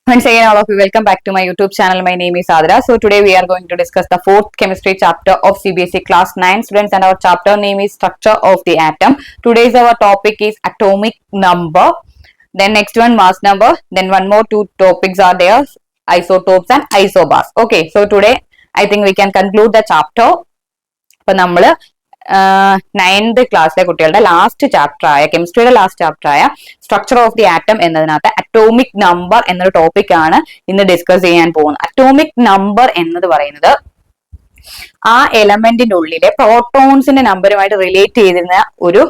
Once again, all of you, welcome back to my YouTube channel. My name is Adra. So today we are going to discuss the fourth chemistry chapter of CBSE class 9 students, and our chapter name is structure of the atom. Today's our topic is atomic number. Then next one mass number. Then one more two topics are there, isotopes and isobars. Okay, so today I think we can conclude the chapter. അപ്പൊ നമ്മള് ninth ക്ലാസ്സിലെ കുട്ടികളുടെ last chapter ആയ കെമിസ്ട്രിയുടെ last chapter ആയ structure of the atom എന്നതിനകത്ത് atomic number എന്നൊരു topic ആണ് ഇന്ന് ഡിസ്കസ് ചെയ്യാൻ പോകുന്നത്. അറ്റോമിക് നമ്പർ എന്നത് പറയുന്നത് ആ എലമെന്റിന്റെ ഉള്ളിലെ പ്രോട്ടോൺസിന്റെ നമ്പറുമായിട്ട് റിലേറ്റ് ചെയ്തിരുന്ന ഒരു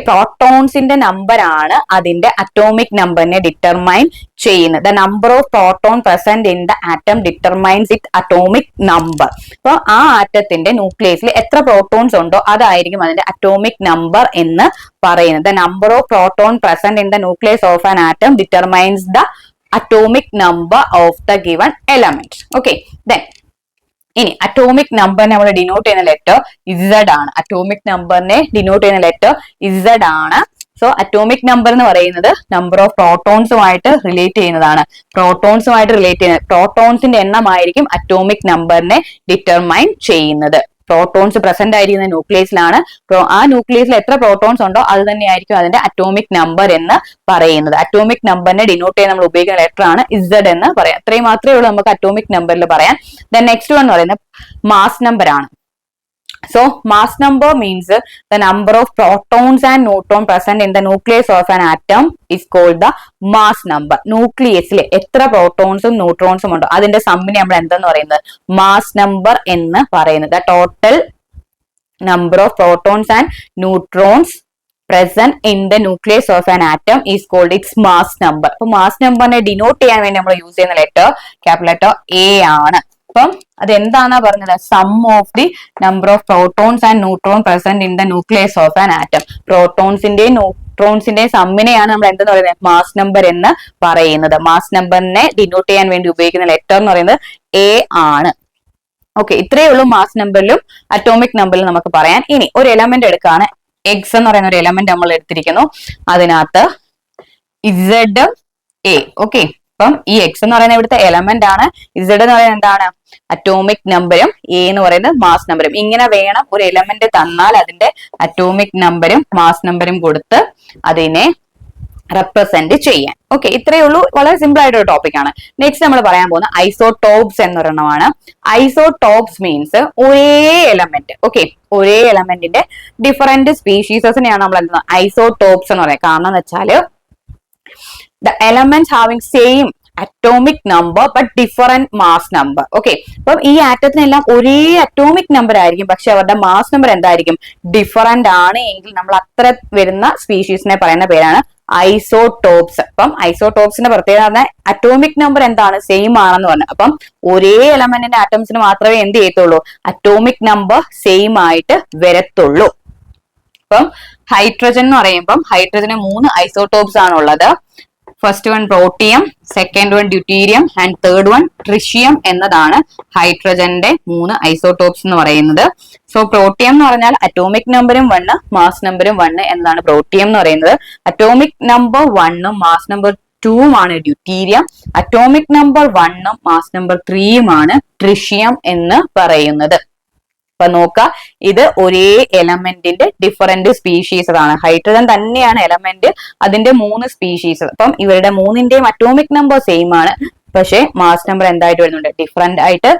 പ്രോട്ടോൺസിന്റെ നമ്പർ ആണ് അതിന്റെ അറ്റോമിക് നമ്പറിനെ ഡിറ്റർമൈൻ ചെയ്യുന്നത്. The number of proton present in the atom determines it atomic number. അപ്പൊ ആ ആറ്റത്തിന്റെ ന്യൂക്ലിയസിൽ എത്ര പ്രോട്ടോൺസ് ഉണ്ടോ അതായിരിക്കും അതിന്റെ അറ്റോമിക് നമ്പർ എന്ന് പറയുന്നത്. The number of proton present in the nucleus of an atom determines the atomic number of the given element. Okay, then ഇനി atomic നമ്പറിനെ നമ്മൾ ഡിനോട്ട് ചെയ്യുന്ന ലെറ്റർ ഇസഡ് ആണ്. അറ്റോമിക് നമ്പറിനെ ഡിനോട്ട് ചെയ്യുന്ന ലെറ്റർ ഇസഡ് ആണ്. സോ അറ്റോമിക് നമ്പർ എന്ന് പറയുന്നത് നമ്പർ ഓഫ് പ്രോട്ടോൺസുമായിട്ട് റിലേറ്റ് ചെയ്യുന്നതാണ്. പ്രോട്ടോൺസിന്റെ എണ്ണമായിരിക്കും അറ്റോമിക് നമ്പറിനെ ഡിറ്റർമൈൻ ചെയ്യുന്നത്. പ്രോട്ടോൺസ് പ്രസന്റ് ആയിരിക്കുന്ന ന്യൂക്ലിയസിലാണ്. ആ ന്യൂക്ലിയസിൽ എത്ര പ്രോട്ടോൺസ് ഉണ്ടോ അത് തന്നെയായിരിക്കും അതിന്റെ അറ്റോമിക് നമ്പർ എന്ന് പറയുന്നത്. അറ്റോമിക് നമ്പറിനെ ഡിനോട്ട് ചെയ്യാൻ നമ്മൾ ഉപയോഗിക്കുന്ന ലെറ്റർ ആണ് ഇസഡ് എന്ന് പറയാം. അത്രയും മാത്രമേ ഉള്ളൂ നമുക്ക് അറ്റോമിക് നമ്പറിൽ പറയാൻ. ദെൻ നെക്സ്റ്റ് വൺ എന്ന് പറയുന്നത് മാസ് നമ്പർ ആണ്. So mass number means the number of protons and neutrons present in the nucleus of an atom is called the mass number. ന്യൂക്ലിയസിൽ എത്ര പ്രോട്ടോൺസും ന്യൂട്രോൺസും ഉണ്ടോ അതിന്റെ സമ്മിനെ നമ്മൾ എന്തെന്ന് പറയുന്നത് മാസ് നമ്പർ എന്ന് പറയുന്നത്. The total number of protons and neutrons present in the nucleus of an atom is called its mass number. അപ്പൊ mass നമ്പറിനെ ഡിനോട്ട് ചെയ്യാൻ വേണ്ടി നമ്മൾ യൂസ് ചെയ്യുന്ന ലെറ്റർ ക്യാപിറ്റൽ ലെറ്റർ എ ആണ്. അപ്പം അതെന്താന്നാ പറഞ്ഞത്? Sum of the number of protons and neutron present in the nucleus of an atom. പ്രോട്ടോൺസിന്റെയും ന്യൂട്രോൺസിന്റെയും സമ്മിനെയാണ് നമ്മൾ എന്തെന്ന് പറയുന്നത് മാസ് നമ്പർ എന്ന് പറയുന്നത്. മാസ് നമ്പറിനെ ഡിനോട്ട് ചെയ്യാൻ വേണ്ടി ഉപയോഗിക്കുന്ന ലെറ്റർ എന്ന് പറയുന്നത് എ ആണ്. ഓക്കെ, ഇത്രയേ ഉള്ളൂ മാസ് നമ്പറിലും അറ്റോമിക് നമ്പറിലും നമുക്ക് പറയാൻ. ഇനി ഒരു എലമെന്റ് എടുക്കുകയാണ്. എക്സ് എന്ന് പറയുന്ന ഒരു എലമെന്റ് നമ്മൾ എടുത്തിരിക്കുന്നു. അതിനകത്ത് ഇസഡ് എ. ഓക്കെ, അപ്പം ഈ എക്സ് എന്ന് പറയുന്നത് ഇവിടുത്തെ എലമെന്റ് ആണ്. ഇസഡ് എന്ന് പറയുന്നത് എന്താണ്? അറ്റോമിക് നമ്പറും എ എന്ന് പറയുന്നത് മാസ് നമ്പറും. ഇങ്ങനെ വേണം ഒരു എലമെന്റ് തന്നാൽ അതിന്റെ അറ്റോമിക് നമ്പറും മാസ് നമ്പറും കൊടുത്ത് അതിനെ റെപ്രസെന്റ് ചെയ്യാൻ. ഓക്കെ, ഇത്രയേ ഉള്ളൂ. വളരെ സിമ്പിൾ ആയിട്ടൊരു ടോപ്പിക് ആണ്. നെക്സ്റ്റ് നമ്മൾ പറയാൻ പോകുന്ന ഐസോടോപ്സ് എന്നൊരെണ്ണമാണ്. ഐസോടോപ്സ് മീൻസ് ഒരേ എലമെന്റ്. ഓക്കെ, ഒരേ എലമെന്റിന്റെ ഡിഫറെന്റ് സ്പീഷീസിനെയാണ് നമ്മൾ എന്താണ് ഐസോടോപ്സ് എന്ന് പറയുന്നത്. കാരണം എന്ന് വെച്ചാല് the elements having same atomic number but different mass number. Okay, അപ്പം ഈ ആറ്റത്തിനെല്ലാം ഒരേ അറ്റോമിക് നമ്പർ ആയിരിക്കും, പക്ഷെ അവരുടെ മാസ് നമ്പർ എന്തായിരിക്കും? ഡിഫറന്റ് ആണ് എങ്കിൽ നമ്മൾ അത്ര വരുന്ന സ്പീഷീസിനെ പറയുന്ന പേരാണ് ഐസോടോപ്സ്. അപ്പം ഐസോടോപ്സിന്റെ പ്രത്യേകത പറഞ്ഞാൽ അറ്റോമിക് നമ്പർ എന്താണ്? സെയിം ആണെന്ന് പറഞ്ഞു. അപ്പം ഒരേ എലമെന്റിന്റെ ആറ്റംസിന് മാത്രമേ എന്ത് ചെയ്യത്തുള്ളൂ? അറ്റോമിക് നമ്പർ സെയിം ആയിട്ട് വരത്തുള്ളൂ. അപ്പം ഹൈഡ്രജൻ എന്ന് പറയുമ്പം ഹൈഡ്രജന് 3 ഐസോടോപ്സ് ആണുള്ളത്. First one protium, second one deuterium and third one tritium എന്നതാണ് ഹൈഡ്രജന്റെ 3 ഐസോടോപ്സ് എന്ന് പറയുന്നത്. സോ പ്രോട്ടിയം എന്ന് പറഞ്ഞാൽ അറ്റോമിക് നമ്പറും 1, മാസ് നമ്പറും 1 എന്നതാണ് പ്രോട്ടിയം എന്ന് പറയുന്നത്. അറ്റോമിക് നമ്പർ 1ഉം മാസ് നമ്പർ 2ഉം ആണ് ഡ്യൂട്ടീരിയം. അറ്റോമിക് നമ്പർ 1ഉം മാസ് നമ്പർ 3ഉം ആണ് ട്രിഷിയം എന്ന് പറയുന്നത്. അപ്പൊ നോക്ക, ഇത് ഒരേ എലമെന്റിന്റെ ഡിഫറെന്റ് സ്പീഷീസ് ആണ്. ഹൈഡ്രജൻ തന്നെയാണ് എലമെന്റ്, അതിന്റെ 3 സ്പീഷീസ്. അപ്പം ഇവരുടെ 3ന്റെയും അറ്റോമിക് നമ്പർ സെയിം ആണ്, പക്ഷെ മാസ് നമ്പർ എന്തായിട്ട് വരുന്നുണ്ട്? ഡിഫറെന്റ് ആയിട്ട്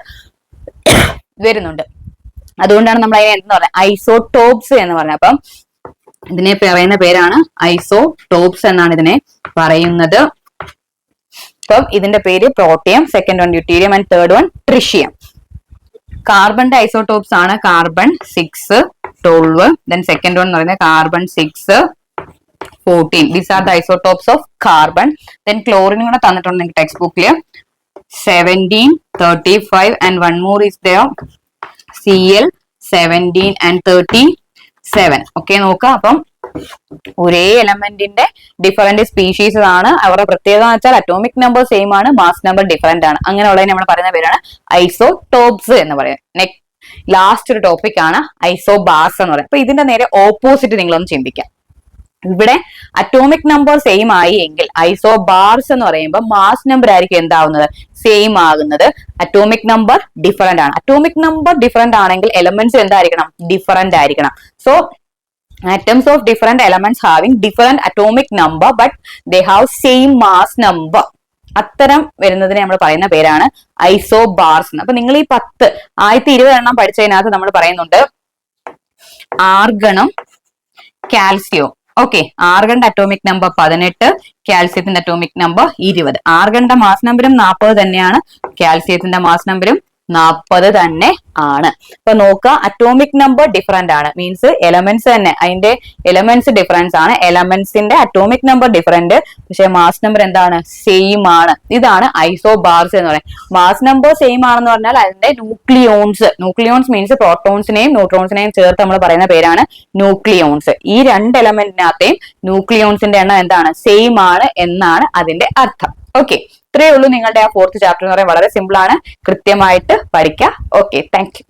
വരുന്നുണ്ട്. അതുകൊണ്ടാണ് നമ്മൾ അതിനെ എന്തെന്ന് പറയുന്നത് ഐസോടോപ്സ് എന്ന് പറയുന്നത്. അപ്പം ഇതിനെ പറയുന്ന പേരാണ് ഐസോടോപ്സ് എന്നാണ് ഇതിനെ പറയുന്നത്. അപ്പം ഇതിന്റെ പേര് protium, second one deuterium and third one tritium. കാർബണിന്റെ ഐസോടോപ്സ് ആണ് കാർബൺ 6, 12. ദെൻ സെക്കൻഡ് വൺ എന്ന് പറയുന്നത് carbon 6, 14. These are the isotopes of carbon. Then chlorine കൂടെ തന്നിട്ടുണ്ട് നിങ്ങൾക്ക് ടെക്സ്റ്റ് ബുക്കില് 17, 35 and one more is there Cl 17 and 37. Okay, നോക്കാം. അപ്പം ഒരേ എലമെന്റിന്റെ ഡിഫറെന്റ് സ്പീഷീസ് ആണ്. അവരുടെ പ്രത്യേകത എന്ന് വെച്ചാൽ അറ്റോമിക് നമ്പർ സെയിം ആണ്, മാസ് നമ്പർ ഡിഫറെന്റ് ആണ്. അങ്ങനെയുള്ളതിനെ നമ്മൾ പറയുന്ന പേരാണ് ഐസോടോപ്സ് എന്ന് പറയുന്നത്. ലാസ്റ്റ് ഒരു ടോപ്പിക് ആണ് ഐസോബാർസ് എന്ന് പറയുന്നത്. അപ്പൊ ഇതിന്റെ നേരെ ഓപ്പോസിറ്റ് നിങ്ങളൊന്ന് ചിന്തിക്കാം. ഇവിടെ അറ്റോമിക് നമ്പർ സെയിം ആയി എങ്കിൽ ഐസോബാർസ് എന്ന് പറയുമ്പോൾ മാസ് നമ്പർ ആയിരിക്കും എന്താവുന്നത്, സെയിം ആകുന്നത്. അറ്റോമിക് നമ്പർ ഡിഫറെന്റ് ആണ്. അറ്റോമിക് നമ്പർ ഡിഫറെന്റ് ആണെങ്കിൽ എലമെന്റ്സ് എന്തായിരിക്കണം, ഡിഫറെന്റ് ആയിരിക്കണം. So atoms of different elements having different atomic number but they have same mass number, അത്തരം വരുന്നതിനെ നമ്മൾ പറയുന്ന പേരാണ് ഐസോബാർസ്. അപ്പൊ നിങ്ങൾ ഈ 1020 എണ്ണം പഠിച്ചതിനകത്ത് നമ്മൾ പറയുന്നുണ്ട് ആർഗണും കാൽസ്യവും. ഓക്കെ, ആർഗണിന്റെ അറ്റോമിക് നമ്പർ 18, കാൽസ്യത്തിന്റെ അറ്റോമിക് നമ്പർ 20. ആർഗണിന്റെ മാസ് നമ്പറും 40 തന്നെയാണ്, കാൽസ്യത്തിന്റെ മാസ് നമ്പറും 40 തന്നെ ആണ്. അപ്പൊ നോക്കുക, അറ്റോമിക് നമ്പർ ഡിഫറെന്റ് ആണ്, മീൻസ് എലമെന്റ്സ് തന്നെ, അതിന്റെ എലമെന്റ്സ് ഡിഫറൻസ് ആണ്. എലമെന്റ്സിന്റെ അറ്റോമിക് നമ്പർ ഡിഫറെന്റ്, പക്ഷെ മാസ് നമ്പർ എന്താണ്, സെയിം ആണ്. ഇതാണ് ഐസോബാർസ് എന്ന് പറയുന്നത്. മാസ് നമ്പർ സെയിം ആണെന്ന് പറഞ്ഞാൽ അതിന്റെ ന്യൂക്ലിയോൺസ് മീൻസ് പ്രോട്ടോൺസിനെയും ന്യൂട്രോൺസിനെയും ചേർത്ത് നമ്മൾ പറയുന്ന പേരാണ് ന്യൂക്ലിയോൺസ്. ഈ രണ്ട് എലമെന്റിനകത്തെയും ന്യൂക്ലിയോൺസിന്റെ എണ്ണം എന്താണ്, സെയിം ആണ് എന്നാണ് അതിന്റെ അർത്ഥം. ഓക്കെ, ഇത്രയേ ഉള്ളൂ നിങ്ങളുടെ ആ 4th ചാപ്റ്റർ എന്ന് പറയുന്നത്. വളരെ സിമ്പിൾ ആണ്, കൃത്യമായിട്ട് പഠിക്കുക. Okay, thank you.